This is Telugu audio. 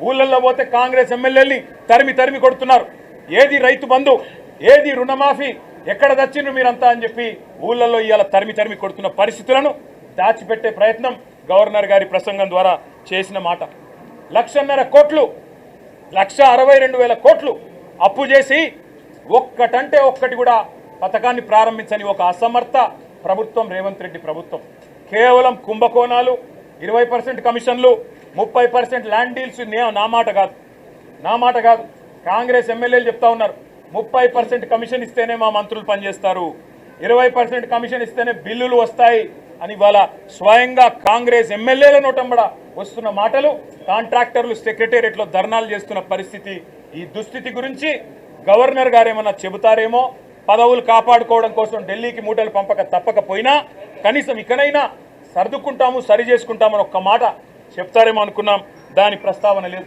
ఊళ్ళల్లో పోతే కాంగ్రెస్ ఎమ్మెల్యేల్ని తరిమి తరిమి కొడుతున్నారు. ఏది రైతు బంధు, ఏది రుణమాఫీ, ఎక్కడ దచ్చిండ్రు మీరంతా అని చెప్పి ఊళ్ళల్లో ఇవాళ తరిమి తరిమి కొడుతున్న పరిస్థితులను దాచిపెట్టే ప్రయత్నం గవర్నర్ గారి ప్రసంగం ద్వారా చేసిన మాట. 1,50,000 కోట్లు, 1,62,000 కోట్లు అప్పు చేసి ఒక్కటంటే ఒక్కటి కూడా పథకాన్ని ప్రారంభించని ఒక అసమర్థ ప్రభుత్వం రేవంత్ రెడ్డి ప్రభుత్వం. కేవలం కుంభకోణాలు, 20% కమిషన్లు, 30% ల్యాండ్ డీల్స్. నా మాట కాదు, కాంగ్రెస్ ఎమ్మెల్యేలు చెప్తా ఉన్నారు 30% కమిషన్ ఇస్తేనే మా మంత్రులు పనిచేస్తారు, 20% కమిషన్ ఇస్తేనే బిల్లులు వస్తాయి అని ఇవాళ స్వయంగా కాంగ్రెస్ ఎమ్మెల్యేల నోటంబడ వస్తున్న మాటలు. కాంట్రాక్టర్లు సెక్రటేరియట్లో ధర్నాలు చేస్తున్న పరిస్థితి. ఈ దుస్థితి గురించి గవర్నర్ గారు ఏమన్నా చెబుతారేమో, పదవులు కాపాడుకోవడం కోసం ఢిల్లీకి మూటలు పంపక తప్పకపోయినా కనీసం ఇక్కడైనా సర్దుకుంటాము, సరి చేసుకుంటామని ఒక్క మాట చెప్తారేమో అనుకున్నాం. దాని ప్రస్తావన లేదు.